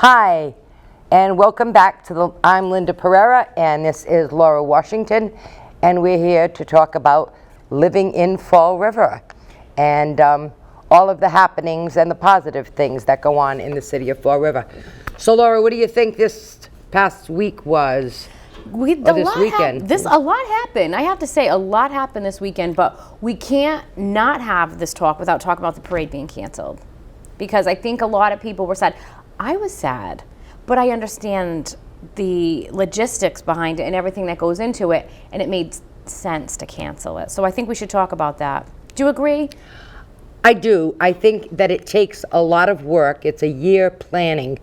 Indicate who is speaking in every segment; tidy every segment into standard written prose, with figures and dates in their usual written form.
Speaker 1: Hi, and welcome back to I'm Linda Pereira, and this is Laura Washington, and we're here to talk about living in Fall River and all of the happenings and the positive things that go on in the city of Fall River. So, Laura, what do you think this past week was? This weekend?
Speaker 2: A lot happened. I have to say, a lot happened this weekend, but we can't not have this talk without talking about the parade being canceled, because I think a lot of people were sad. I was sad, but I understand the logistics behind it and everything that goes into it, and it made sense to cancel it. So I think we should talk about that. Do you agree?
Speaker 1: I do. I think that it takes a lot of work. It's a year planning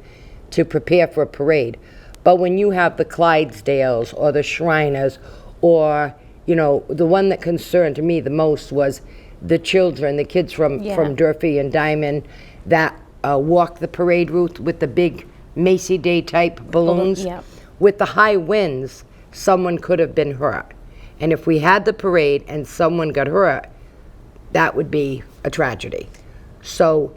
Speaker 1: to prepare for a parade. But when you have the Clydesdales or the Shriners, or, the one that concerned me the most was the children, the kids from Durfee and Diamond that walk the parade route with the big Macy Day type balloons.
Speaker 2: Yeah.
Speaker 1: With the high winds, someone could have been hurt. And if we had the parade and someone got hurt, that would be a tragedy. So,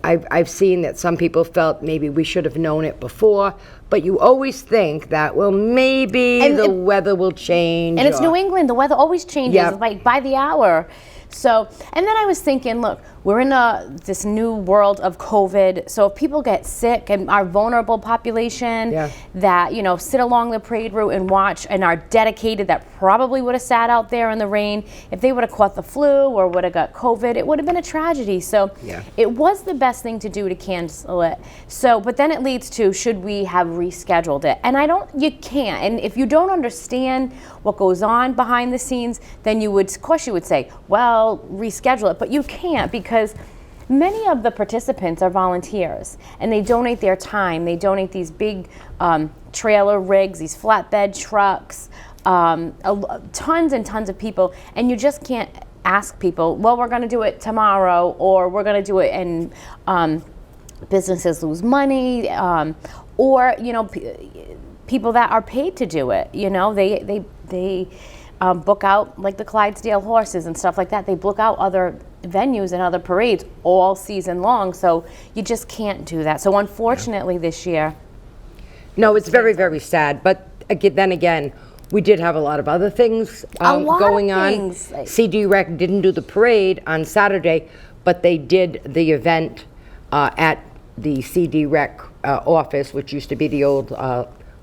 Speaker 1: I've seen that some people felt maybe we should have known it before, but you always think that, well, maybe the weather will change.
Speaker 2: And it's New England. The weather always changes, like by the hour. So, and then I was thinking, look, we're in this new world of COVID. So if people get sick and our vulnerable population that, sit along the parade route and watch and are dedicated, that probably would have sat out there in the rain, if they would have caught the flu or would have got COVID, it would have been a tragedy. So it was the best thing to do to cancel it. So, but then it leads to, should we have rescheduled it? And you can't. And if you don't understand what goes on behind the scenes, then of course you would say, well, reschedule it, but you can't, because many of the participants are volunteers and they donate their time. They donate these big trailer rigs, these flatbed trucks, tons and tons of people, and you just can't ask people, well, we're going to do it tomorrow, or we're going to do it and businesses lose money, or people that are paid to do it, they book out, like the Clydesdale horses and stuff like that. They book out other venues and other parades all season long, so you just can't do that. So unfortunately this year.
Speaker 1: No, it's very, very sad. But then again, we did have a lot of other things going on. CD Rec didn't do the parade on Saturday, but they did the event at the CD Rec office, which used to be the old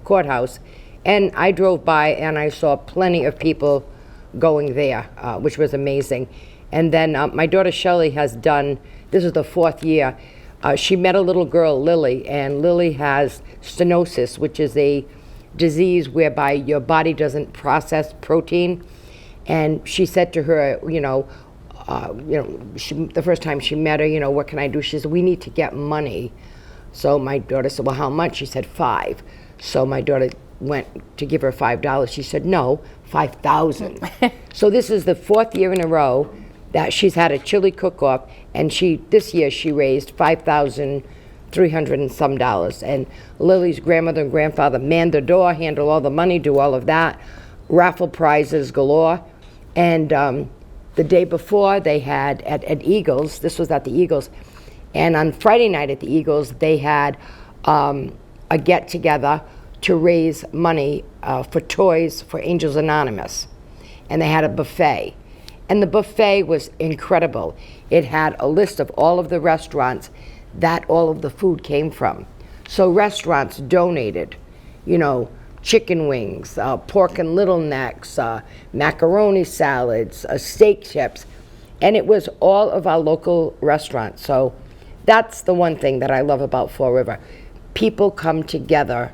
Speaker 1: courthouse. And I drove by and I saw plenty of people going there, which was amazing. And then my daughter Shelley has done, this is the 4th year, she met a little girl, Lily, and Lily has stenosis, which is a disease whereby your body doesn't process protein. And she said to her, the first time she met her, what can I do? She said, we need to get money. So my daughter said, well, how much? She said, 5. So my daughter went to give her $5. She said, no, 5,000. So this is the 4th year in a row that she's had a chili cook-off, and this year she raised $5,300 and some dollars. And Lily's grandmother and grandfather manned the door, handle all the money, do all of that, raffle prizes galore. And the day before they had at Eagles, this was at the Eagles, and on Friday night at the Eagles they had a get-together to raise money for toys for Angels Anonymous. And they had a buffet. And the buffet was incredible. It had a list of all of the restaurants that all of the food came from. So restaurants donated, chicken wings, pork and little necks, macaroni salads, steak chips. And it was all of our local restaurants. So that's the one thing that I love about Fall River. People come together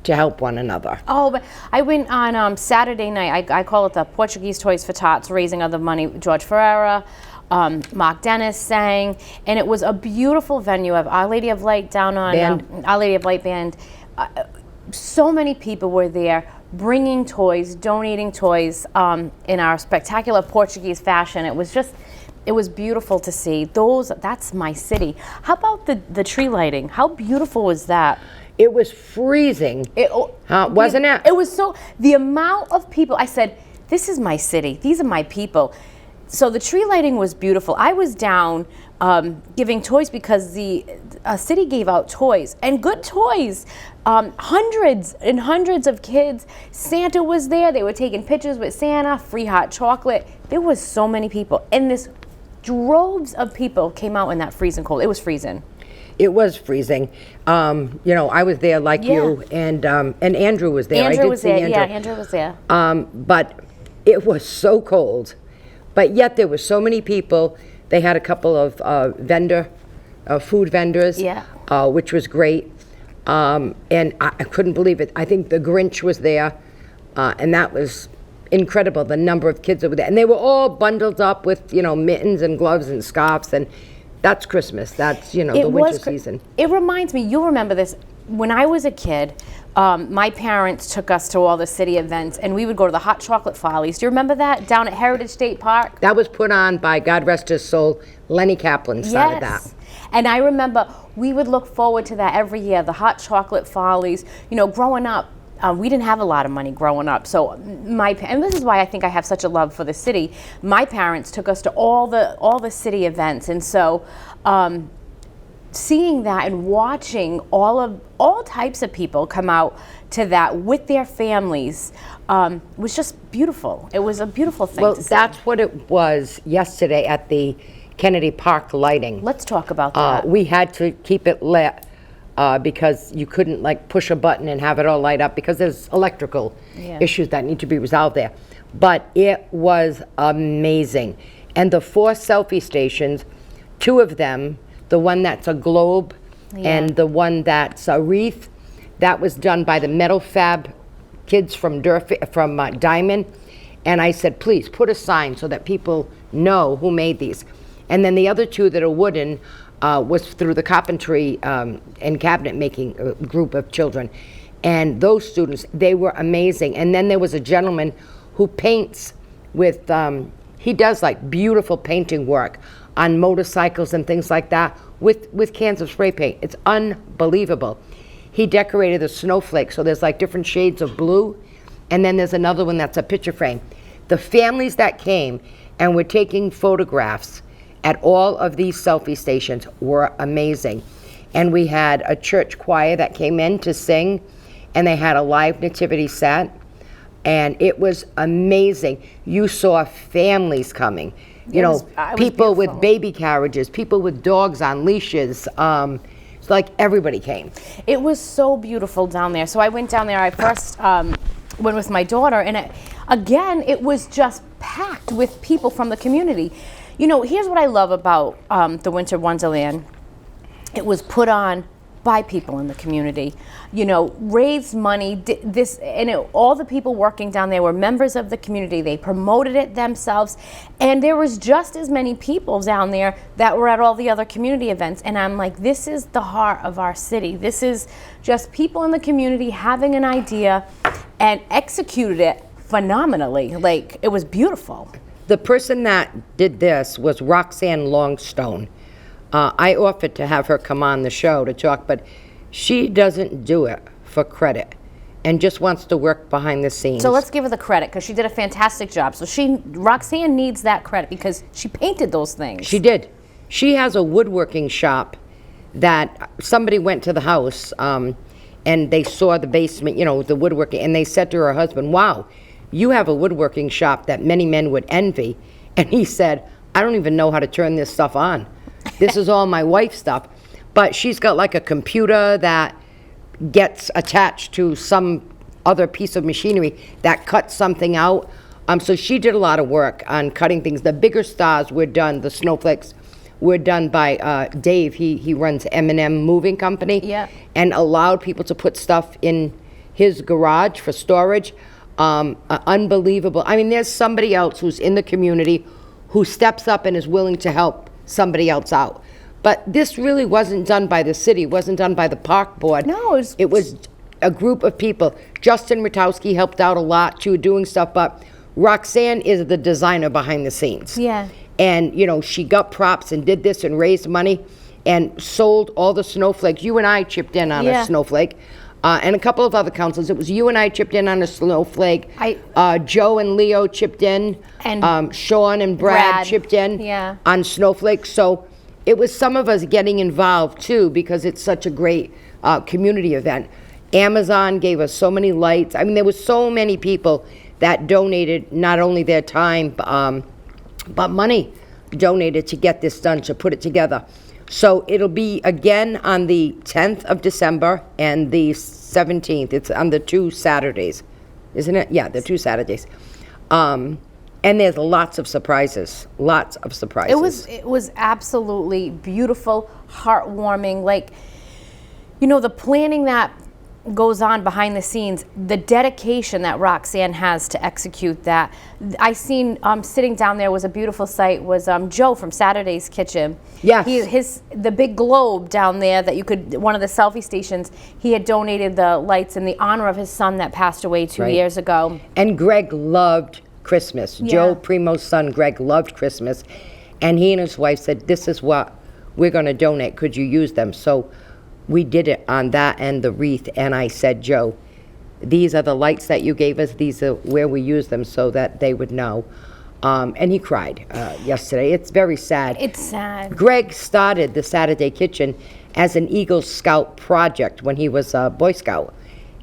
Speaker 1: to help one another.
Speaker 2: Oh, but I went on Saturday night. I call it the Portuguese Toys for Tots, raising other money. George Ferreira, Mark Dennis sang, and it was a beautiful venue of Our Lady of Light down on Our Lady of Light Band. So many people were there, bringing toys, donating toys in our spectacular Portuguese fashion. It was beautiful to see. That's my city. How about the tree lighting? How beautiful was that?
Speaker 1: It was freezing, wasn't it?
Speaker 2: It was the amount of people, I said, this is my city, these are my people. So the tree lighting was beautiful. I was down giving toys because the city gave out toys, and good toys. Hundreds and hundreds of kids. Santa was there. They were taking pictures with Santa, free hot chocolate. There was so many people. And this droves of people came out in that freezing cold. It was freezing.
Speaker 1: It was freezing. I was there like you, and Andrew was there.
Speaker 2: Andrew
Speaker 1: I did
Speaker 2: was
Speaker 1: see
Speaker 2: there.
Speaker 1: Andrew.
Speaker 2: Yeah, Andrew was there.
Speaker 1: But it was so cold. But yet there were so many people. They had a couple of food vendors, which was great. And I couldn't believe it. I think the Grinch was there, and that was incredible, the number of kids that were there. And they were all bundled up with, mittens and gloves and scarves, and that's Christmas. That's, the winter season.
Speaker 2: It reminds me, you'll remember this, when I was a kid, my parents took us to all the city events, and we would go to the hot chocolate follies. Do you remember that, down at Heritage State Park?
Speaker 1: That was put on by, God rest his soul, Lenny Kaplan started that.
Speaker 2: And I remember we would look forward to that every year, the hot chocolate follies. Growing up, we didn't have a lot of money growing up, so and this is why I think I have such a love for the city. My parents took us to all the city events, and so seeing that and watching all types of people come out to that with their families was just beautiful. It was a beautiful thing to see.
Speaker 1: Well, that's what it was yesterday at the Kennedy Park lighting.
Speaker 2: Let's talk about that.
Speaker 1: We had to keep it lit because you couldn't push a button and have it all light up because there's electrical issues that need to be resolved there. But it was amazing. And the 4 selfie stations, 2 of them, the one that's a globe and the one that's a wreath, that was done by the metal fab kids from Diamond. And I said, please put a sign so that people know who made these. And then the other 2 that are wooden was through the carpentry and cabinet making group of children. And those students, they were amazing. And then there was a gentleman who paints with, he does beautiful painting work on motorcycles and things like that with cans of spray paint. It's unbelievable. He decorated the snowflakes, so there's different shades of blue. And then there's another one that's a picture frame. The families that came and were taking photographs at all of these selfie stations were amazing. And we had a church choir that came in to sing, and they had a live nativity set, and it was amazing. You saw families coming, people with baby carriages, people with dogs on leashes. It's everybody came. It
Speaker 2: was so beautiful down there. So I went down there. I first went with my daughter, and it was just packed with people from the community. Here's what I love about the Winter Wonderland. It was put on by people in the community, raised money, all the people working down there were members of the community. They promoted it themselves, and there was just as many people down there that were at all the other community events. And I'm like, this is the heart of our city. This is just people in the community having an idea and executed it phenomenally. It was beautiful.
Speaker 1: The person that did this was Roxanne Longstone. I offered to have her come on the show to talk, but she doesn't do it for credit and just wants to work behind the scenes.
Speaker 2: So let's give her the credit because she did a fantastic job. So Roxanne needs that credit because she painted those things.
Speaker 1: She did. She has a woodworking shop that somebody went to the house and they saw the basement, the woodworking, and they said to her husband, wow, you have a woodworking shop that many men would envy. And he said, I don't even know how to turn this stuff on. This is all my wife's stuff. But she's got a computer that gets attached to some other piece of machinery that cuts something out. So she did a lot of work on cutting things. The bigger stars were done, the snowflakes were done by Dave. He runs M&M Moving Company. And allowed people to put stuff in his garage for storage. Unbelievable. I mean, there's somebody else who's in the community who steps up and is willing to help somebody else out. But this really wasn't done by the city, wasn't done by the park board.
Speaker 2: No,
Speaker 1: it was a group of people. Justin Ratowski helped out a lot too, doing stuff, but Roxanne is the designer behind the scenes. And, she got props and did this and raised money and sold all the snowflakes. You and I chipped in on a snowflake. and a couple of other councils. It was you and I chipped in on a snowflake.
Speaker 2: I-
Speaker 1: Joe and Leo chipped in.
Speaker 2: And
Speaker 1: Sean and Brad chipped in
Speaker 2: yeah.
Speaker 1: on snowflake. So it was some of us getting involved too, because it's such a great community event. Amazon gave us so many lights. I mean, there was so many people that donated not only their time, but money donated to get this done, to put it together. So it'll be again on the 10th of December and the 17th. It's on the 2 Saturdays, isn't it? Yeah, the 2 Saturdays. And there's lots of surprises, lots of surprises.
Speaker 2: It was absolutely beautiful, heartwarming. Like, you know, the planning that goes on behind the scenes, the dedication that Roxanne has to execute that. I seen sitting down there was a beautiful sight, was Joe from Saturday's Kitchen.
Speaker 1: Yes.
Speaker 2: The big globe down there that you could, one of the selfie stations, he had donated the lights in the honor of his son that passed away 2 years ago.
Speaker 1: And Greg loved Christmas.
Speaker 2: Yeah.
Speaker 1: Joe Primo's son, Greg, loved Christmas. And he and his wife said, this is what we're going to donate. Could you use them? So we did it on that and the wreath. And I said, Joe, these are the lights that you gave us. These are where we use them so that they would know. And he cried yesterday. It's very sad.
Speaker 2: It's sad.
Speaker 1: Greg started the Saturday Kitchen as an Eagle Scout project when he was a Boy Scout.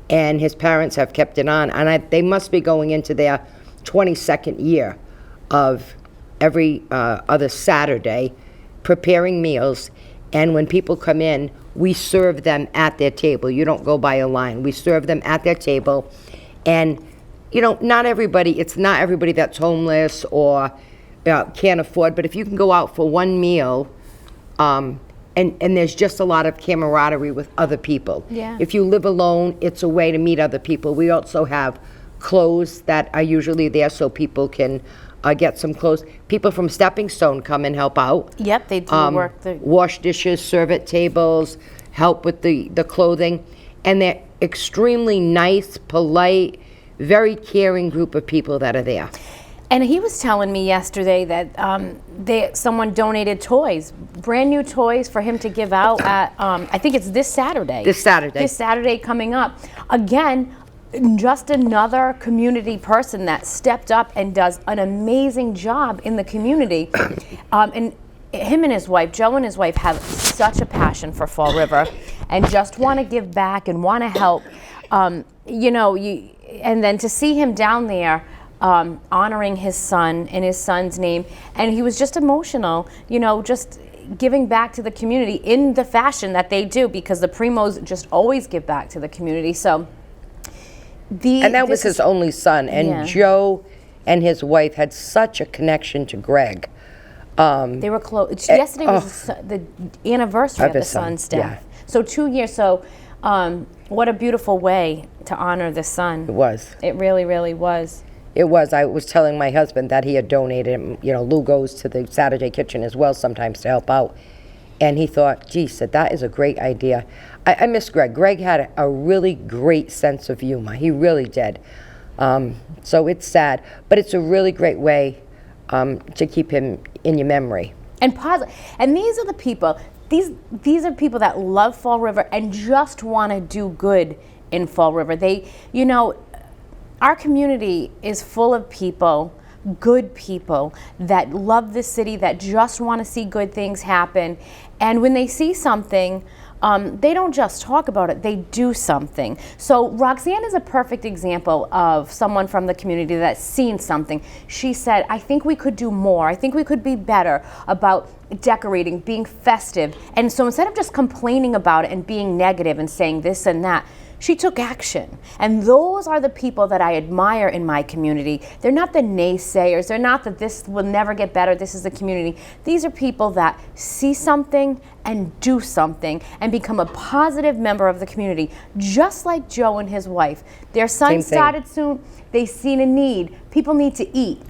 Speaker 1: And his parents have kept it on. And they must be going into their 22nd year of every other Saturday preparing meals. And when people come in, we serve them at their table. You don't go by a line. We serve them at their table. And, you know, it's not everybody that's homeless or can't afford, but if you can go out for one meal, and there's just a lot of camaraderie with other people.
Speaker 2: Yeah.
Speaker 1: If you live alone, it's a way to meet other people. We also have clothes that are usually there so people can get some clothes. People from Stepping Stone come and help out.
Speaker 2: Yep, they do work.
Speaker 1: Wash dishes, serve at tables, help with the clothing. And they're extremely nice, polite, very caring group of people that are there.
Speaker 2: And he was telling me yesterday that someone donated toys, brand new toys for him to give out at, I think it's this Saturday.
Speaker 1: This Saturday.
Speaker 2: This Saturday coming up. Again, just another community person that stepped up and does an amazing job in the community. And him and his wife, Joe and his wife, have such a passion for Fall River and just want to give back and want to help. You know, and then to see him down there honoring his son in his son's name, and he was just emotional, you know, just giving back to the community in the fashion that they do, because the Primos just always give back to the community. So
Speaker 1: and that was his only son, and
Speaker 2: Yeah.
Speaker 1: Joe and his wife had such a connection to Greg.
Speaker 2: They were close. Yesterday was the anniversary of the
Speaker 1: his son,
Speaker 2: son's death. So 2 years. So what a beautiful way to honor the son.
Speaker 1: It was.
Speaker 2: It really, really was.
Speaker 1: It was. I was telling my husband that he had donated, you know, Lou goes to the Saturday Kitchen as well sometimes to help out. And he thought, gee, said, that is a great idea. I miss Greg. Greg had a really great sense of humor. He really did. So it's sad, but it's a really great way to keep him in your memory.
Speaker 2: And positive. And these are the people, these are people that love Fall River and just want to do good in Fall River. They, you know, our community is full of people, good people that love the city, that just want to see good things happen. And when they see something, they don't just talk about it, they do something. So Roxanne is a perfect example of someone from the community that's seen something. She said, I think we could do more. I think we could be better about decorating, being festive. And so instead of just complaining about it and being negative and saying this and that, she took action. And those are the people that I admire in my community. They're not the naysayers. They're not that this will never get better, this is the community. These are people that see something and do something and become a positive member of the community, just like Joe and his wife. Their son started soon. They seen a need. People need to eat.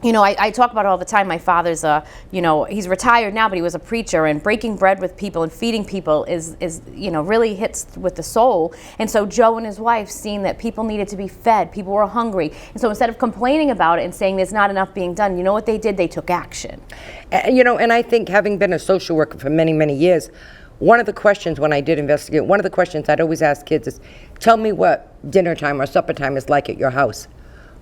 Speaker 2: You know, I talk about it all the time. My father's you know, he's retired now, but he was a preacher, and breaking bread with people and feeding people is you know, really hits with the soul. And so Joe and his wife seen that people needed to be fed, people were hungry. And so instead of complaining about it and saying there's not enough being done, you know what they did? They took action.
Speaker 1: You know, and I think having been a social worker for many, many years, one of the questions when I did investigate, one of the questions I'd always ask kids is, tell me what dinner time or supper time is like at your house.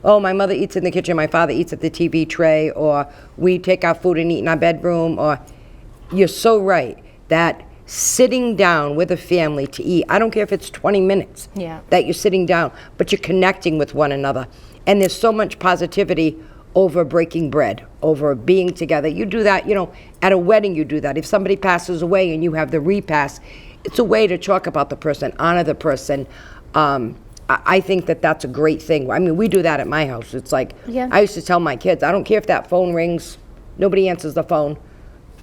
Speaker 1: Oh, my mother eats in the kitchen, my father eats at the TV tray, or we take our food and eat in our bedroom, or you're so right that sitting down with a family to eat, I don't care if it's 20 minutes that you're sitting down, but you're connecting with one another. And there's so much positivity over breaking bread, over being together. You do that, at a wedding you do that. If somebody passes away and you have the repast, it's a way to talk about the person, honor the person. I think that that's a great thing. I mean, we do that at my house. It's like, I used to tell my kids, I don't care if that phone rings, nobody answers the phone.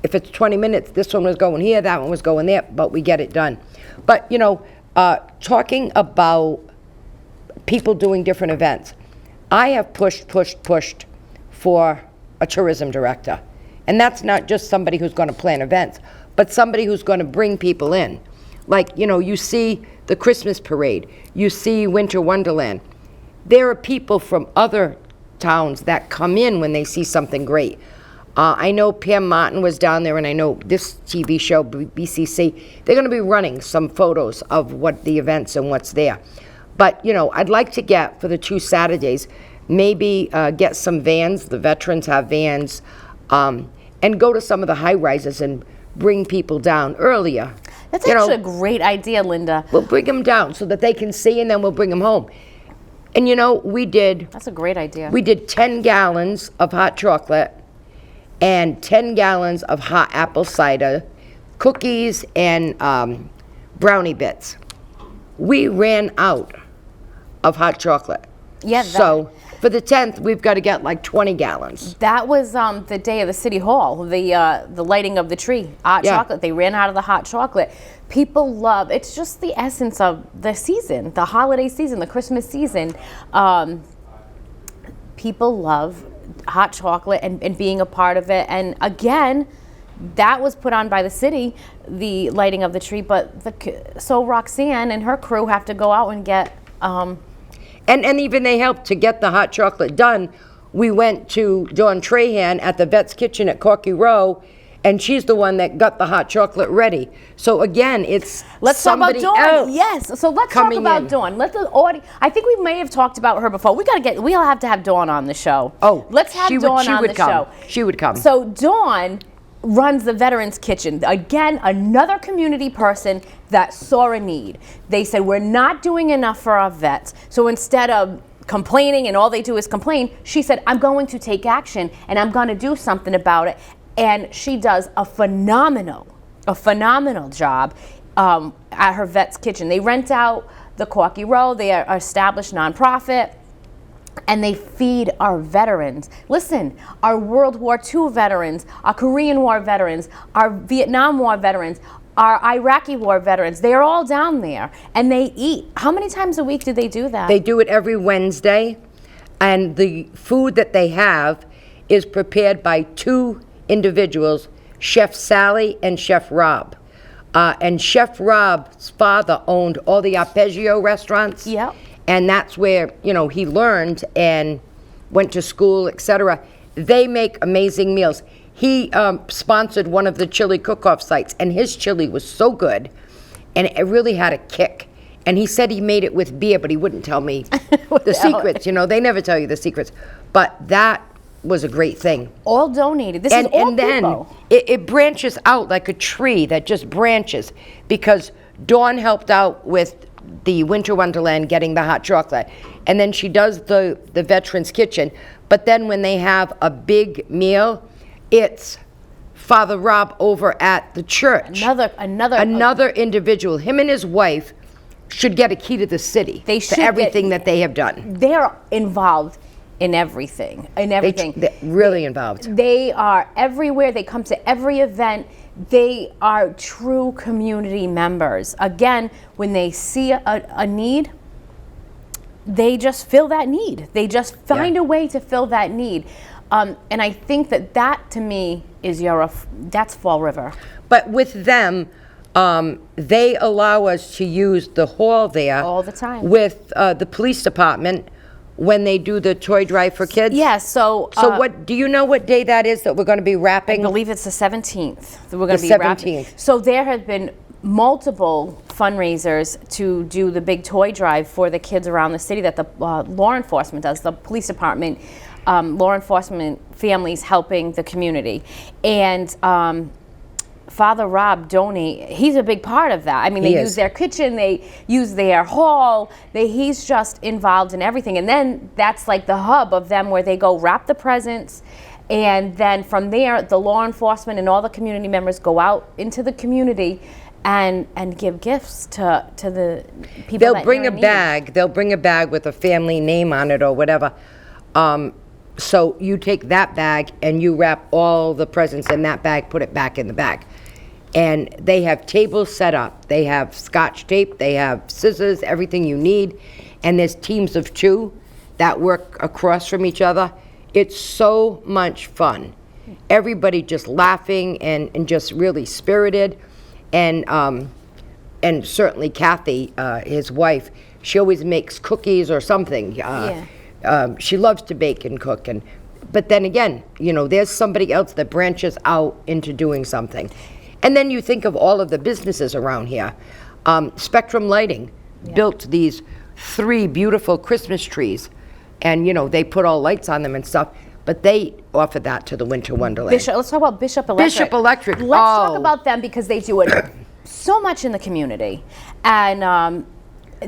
Speaker 1: If it's 20 minutes, this one was going here, that one was going there, but we get it done. But, talking about people doing different events, I have pushed for a tourism director. And that's not just somebody who's going to plan events, but somebody who's going to bring people in. Like, you see the Christmas parade, you see Winter Wonderland. There are people from other towns that come in when they see something great. I know Pam Martin was down there, and I know this TV show, BCC, they're going to be running some photos of what the events and what's there. But, I'd like to get, for the 2 Saturdays, maybe get some vans, the veterans have vans, and go to some of the high rises and bring people down earlier.
Speaker 2: That's actually a great idea, Linda.
Speaker 1: We'll bring them down so that they can see, and then we'll bring them home. And we did...
Speaker 2: That's a great idea.
Speaker 1: We did 10 gallons of hot chocolate and 10 gallons of hot apple cider, cookies, and brownie bits. We ran out of hot chocolate.
Speaker 2: Yeah.
Speaker 1: So for the 10th, we've got to get like 20 gallons.
Speaker 2: That was the day of the city hall, the lighting of the tree, hot chocolate. They ran out of the hot chocolate. People love, it's just the essence of the season, the holiday season, the Christmas season. People love hot chocolate and being a part of it. And again, that was put on by the city, the lighting of the tree. But so Roxanne and her crew have to go out and get...
Speaker 1: And even they helped to get the hot chocolate done. We went to Dawn Trahan at the Vet's Kitchen at Corky Row, and she's the one that got the hot chocolate ready. So again, it's somebody
Speaker 2: talk about Dawn.
Speaker 1: Else
Speaker 2: yes. So let's talk about Dawn. Let the audience. I think we may have talked about her before. We'll have to have Dawn on the show.
Speaker 1: Oh,
Speaker 2: let's have Dawn on the show.
Speaker 1: She would come.
Speaker 2: So Dawn runs the Veterans Kitchen. Again, another community person that saw a need. They said, we're not doing enough for our vets. So instead of complaining and all they do is complain, she said, I'm going to take action and I'm going to do something about it. And she does a phenomenal job at her Vet's Kitchen. They rent out the Corky Row. They are an established nonprofit. And they feed our veterans. Listen, our World War II veterans, our Korean War veterans, our Vietnam War veterans, our Iraqi War veterans, they're all down there and they eat. How many times a week do they do that?
Speaker 1: They do it every Wednesday, and the food that they have is prepared by 2 individuals, Chef Sally and Chef Rob. And Chef Rob's father owned all the Arpeggio restaurants.
Speaker 2: Yep.
Speaker 1: And that's where, he learned and went to school, etc. They make amazing meals. He sponsored one of the chili cook-off sites, and his chili was so good, and it really had a kick. And he said he made it with beer, but he wouldn't tell me the secrets. They never tell you the secrets. But that was a great thing.
Speaker 2: All donated. This is all
Speaker 1: and then
Speaker 2: people.
Speaker 1: It branches out like a tree that just branches, because Dawn helped out with the Winter Wonderland getting the hot chocolate, and then she does the Veterans Kitchen. But then when they have a big meal, it's Father Rob over at the church. Another individual. Him and his wife should get a key to the city.
Speaker 2: They should
Speaker 1: to everything that they have done.
Speaker 2: They're involved in everything.
Speaker 1: They're really involved.
Speaker 2: They are everywhere. They come to every event. They are true community members. Again, when they see a need, they just fill that need. They just find a way to fill that need. And I think that to me is that's Fall River.
Speaker 1: But with them, they allow us to use the hall there
Speaker 2: all the time
Speaker 1: with the police department when they do the toy drive for kids.
Speaker 2: Yes. So
Speaker 1: what do you know what day that is that we're going to be wrapping?
Speaker 2: I believe it's the 17th. That we're going to be
Speaker 1: 17th.
Speaker 2: wrapping. So there have been multiple fundraisers to do the big toy drive for the kids around the city that the law enforcement does, the police department, law enforcement families helping the community. And Father Rob donate, he's a big part of that. I mean, they use their kitchen, they use their hall, he's just involved in everything. And then that's like the hub of them where they go wrap the presents. And then from there, the law enforcement and all the community members go out into the community and give gifts to the people.
Speaker 1: They'll bring a bag. They'll bring a bag with a family name on it or whatever. So you take that bag and you wrap all the presents in that bag, put it back in the bag. And they have tables set up. They have scotch tape. They have scissors, everything you need. And there's teams of 2 that work across from each other. It's so much fun. Everybody just laughing and just really spirited. And certainly Kathy, his wife, she always makes cookies or something. She loves to bake and cook. But then again, there's somebody else that branches out into doing something. And then you think of all of the businesses around here. Spectrum Lighting built these 3 beautiful Christmas trees. And, they put all lights on them and stuff. But they offer that to the Winter Wonderland.
Speaker 2: Let's talk about Bishop Electric.
Speaker 1: Bishop Electric.
Speaker 2: Let's talk about them because they do it so much in the community. And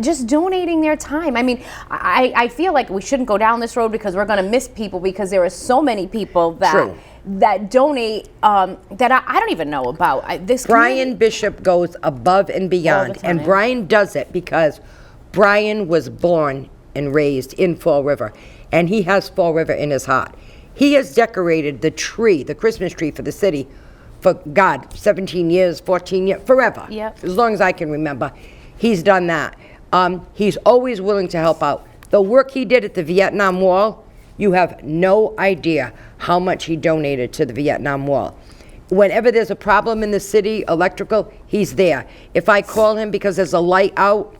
Speaker 2: just donating their time. I mean, I feel like we shouldn't go down this road because we're going to miss people because there are so many people that donate that I don't even know about.
Speaker 1: Brian Bishop goes above and beyond, and Brian does it because Brian was born and raised in Fall River, and he has Fall River in his heart. He has decorated the tree, the Christmas tree for the city for, 17 years, 14 years, forever.
Speaker 2: Yep.
Speaker 1: As long as I can remember, he's done that. He's always willing to help out. The work he did at the Vietnam Wall, you have no idea how much he donated to the Vietnam Wall. Whenever there's a problem in the city, electrical, he's there. If I call him because there's a light out,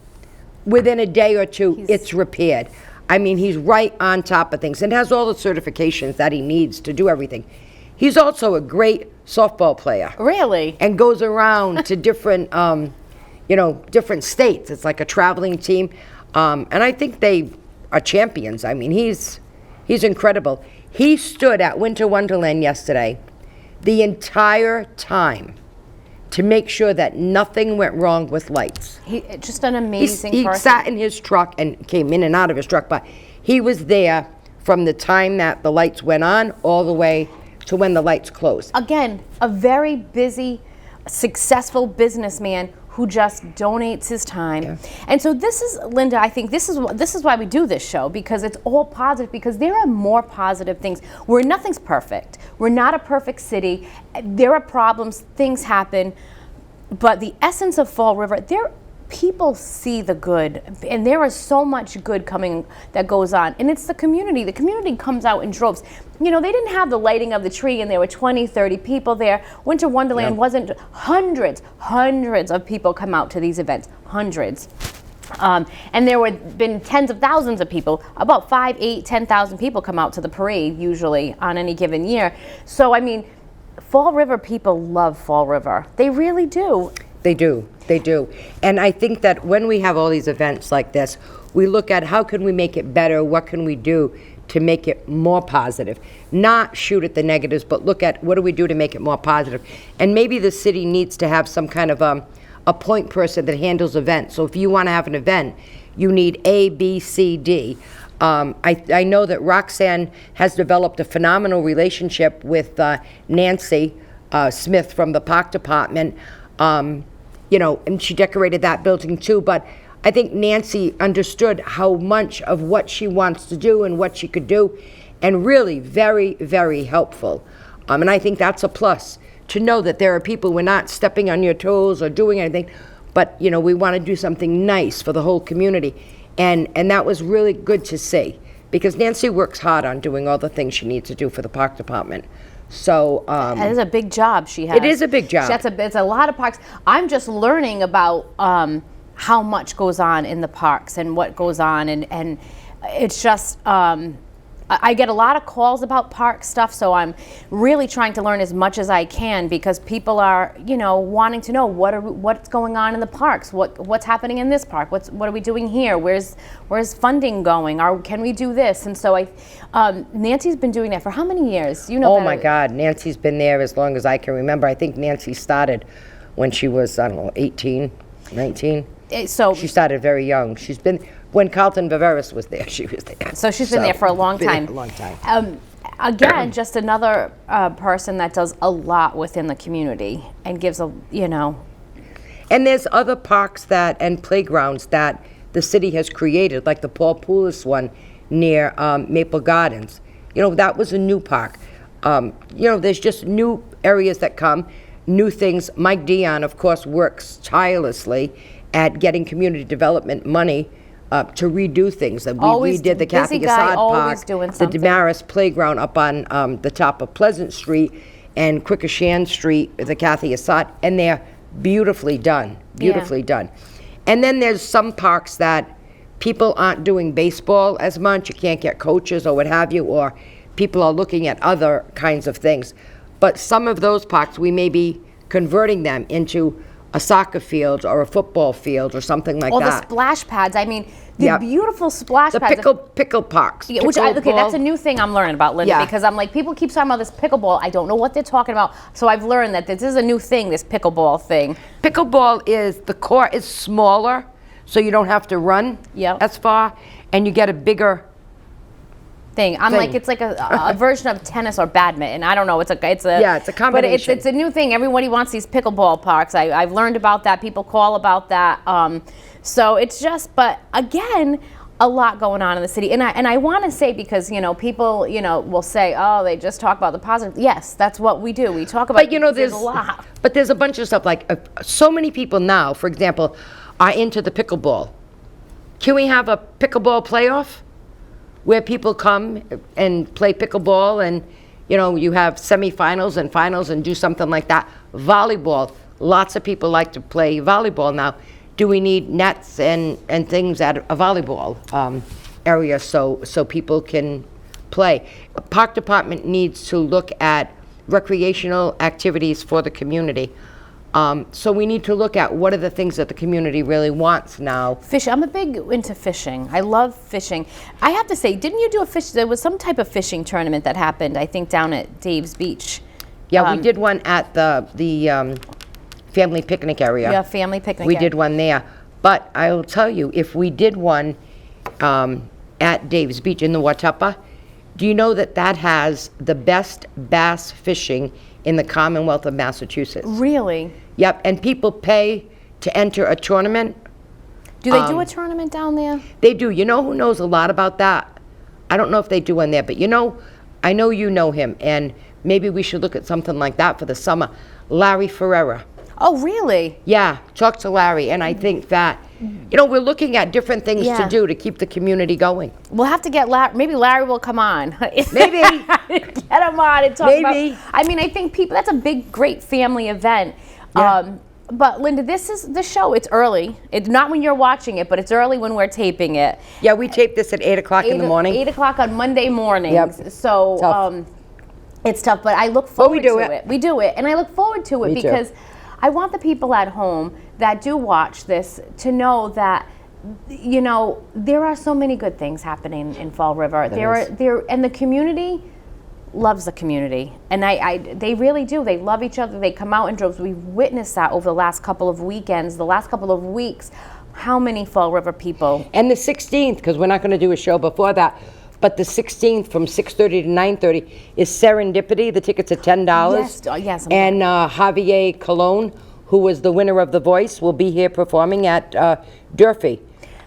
Speaker 1: within a day or 2, it's repaired. I mean, he's right on top of things and has all the certifications that he needs to do everything. He's also a great softball player.
Speaker 2: Really?
Speaker 1: And goes around to different, different states. It's like a traveling team. And I think they are champions. I mean, he's incredible. He stood at Winter Wonderland yesterday the entire time to make sure that nothing went wrong with lights.
Speaker 2: Just an amazing person.
Speaker 1: He sat in his truck and came in and out of his truck, but he was there from the time that the lights went on all the way to when the lights closed.
Speaker 2: Again, a very busy, successful businessman who just donates his time. Yeah. And so this is, Linda, I think this is why we do this show, because it's all positive, because there are more positive things where nothing's perfect. We're not a perfect city. There are problems, things happen, but the essence of Fall River, people see the good, and there is so much good coming that goes on, and it's the community. The community comes out in droves. They didn't have the lighting of the tree, and there were 20, 30 people there. Winter Wonderland wasn't. Hundreds of people come out to these events, hundreds. And there have been tens of thousands of people, about 5, 8, 10,000 people come out to the parade usually on any given year. So, I mean, Fall River people love Fall River. They really do.
Speaker 1: They do. And I think that when we have all these events like this, we look at how can we make it better, what can we do to make it more positive. Not shoot at the negatives, but look at what do we do to make it more positive. And maybe the city needs to have some kind of a point person that handles events. So if you want to have an event, you need A, B, C, D. I know that Roxanne has developed a phenomenal relationship with Nancy Smith from the Park Department. And she decorated that building too, but I think Nancy understood how much of what she wants to do and what she could do, and really very, very helpful. And I think that's a plus, to know that there are people who are not stepping on your toes or doing anything, but we want to do something nice for the whole community. And that was really good to see, because Nancy works hard on doing all the things she needs to do for the Park Department. So
Speaker 2: it is a big job she has.
Speaker 1: It is a big job.
Speaker 2: It's a lot of parks. I'm just learning about how much goes on in the parks and what goes on, and it's just I get a lot of calls about park stuff, so I'm really trying to learn as much as I can, because people are, wanting to know what's going on in the parks, what's happening in this park, what are we doing here, where's funding going, or can we do this? And so Nancy's been doing that for how many years?
Speaker 1: Oh my God, Nancy's been there as long as I can remember. I think Nancy started when she was, I don't know, 18, 19.
Speaker 2: So
Speaker 1: she started very young. She's been, when Carlton Viveris was there, she was there.
Speaker 2: So she's been there for a long time.
Speaker 1: A long time.
Speaker 2: Again, just another person that does a lot within the community and gives
Speaker 1: And there's other parks and playgrounds that the city has created, like the Paul Poulos one near Maple Gardens. That was a new park. There's just new areas that come, new things. Mike Dion, of course, works tirelessly at getting community development money to redo things. We redid the Kathy Assad Park, the Damaris Playground up on the top of Pleasant Street, and Quikasham Street, the Kathy Assad, and they're beautifully done, done. And then there's some parks that people aren't doing baseball as much. You can't get coaches or what have you, or people are looking at other kinds of things. But some of those parks, we may be converting them into a soccer field or a football field or something like that.
Speaker 2: Or the splash pads. I mean, the beautiful splash pads.
Speaker 1: The pickle parks.
Speaker 2: Yeah, that's a new thing I'm learning about, Linda, because I'm like, people keep talking about this pickleball. I don't know what they're talking about. So I've learned that this is a new thing, this pickleball thing.
Speaker 1: Pickleball is, the court is smaller, so you don't have to run as far, and you get a bigger
Speaker 2: thing. Like, it's like a version of tennis or badminton. I don't know. It's a
Speaker 1: combination.
Speaker 2: But it's a new thing. Everybody wants these pickleball parks. I've learned about that. People call about that. So it's just, but again, a lot going on in the city. And I want to say, because people will say, oh, they just talk about the positive. Yes, that's what we do. We talk about.
Speaker 1: But there's a lot. But there's a bunch of stuff, like so many people now, for example, are into the pickleball. Can we have a pickleball playoff where people come and play pickleball, and you have semifinals and finals and do something like that? Volleyball, lots of people like to play volleyball now. Do we need nets and things at a volleyball area so people can play? Park department needs to look at recreational activities for the community. So we need to look at what are the things that the community really wants now.
Speaker 2: Fishing. I'm a big into fishing. I love fishing. I have to say, didn't you do there was some type of fishing tournament that happened, I think, down at Dave's Beach.
Speaker 1: Yeah, we did one at the family picnic area.
Speaker 2: Yeah, family picnic
Speaker 1: We did one there. But I will tell you, if we did one at Dave's Beach in the Watuppa, do you know that has the best bass fishing in the Commonwealth of Massachusetts?
Speaker 2: Really?
Speaker 1: Yep, and people pay to enter a tournament.
Speaker 2: Do they do a tournament down there?
Speaker 1: They do. You know who knows a lot about that? I don't know if they do one there, but I know you know him, and maybe we should look at something like that for the summer. Larry Ferreira.
Speaker 2: Oh, really?
Speaker 1: Yeah, talk to Larry, and I think that, we're looking at different things to do to keep the community going.
Speaker 2: We'll have to get maybe Larry will come on.
Speaker 1: Maybe.
Speaker 2: Get him on and talk about. I mean, I think that's a big, great family event.
Speaker 1: Yeah.
Speaker 2: But Linda, this is the show. It's early. It's not when you're watching it, but it's early when we're taping it.
Speaker 1: Yeah, we tape this at 8 o'clock in the morning.
Speaker 2: 8 o'clock on Monday mornings.
Speaker 1: Yep.
Speaker 2: So
Speaker 1: Tough.
Speaker 2: It's tough, but I look forward to it.
Speaker 1: We
Speaker 2: do it, and I look forward to it
Speaker 1: Me too.
Speaker 2: because I want the people at home that do watch this to know that, there are so many good things happening in Fall River. And the community loves the community, and they really do. They love each other. They come out in droves. We've witnessed that over the last couple of weekends, the last couple of weeks. How many Fall River people?
Speaker 1: And the 16th, because we're not going to do a show before that, but the 16th from 6:30 to 9:30 is Serendipity. The tickets are $10.
Speaker 2: Yes.
Speaker 1: And Javier Colon, who was the winner of The Voice, will be here performing at Durfee.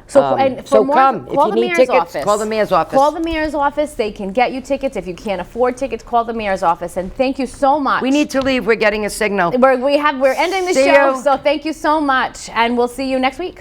Speaker 2: So,
Speaker 1: come. If you need tickets, call the mayor's office.
Speaker 2: Call the mayor's office. They can get you tickets. If you can't afford tickets, call the mayor's office. And thank you so much.
Speaker 1: We need to leave. We're getting a signal.
Speaker 2: We're ending the show. So thank you so much. And we'll see you next week.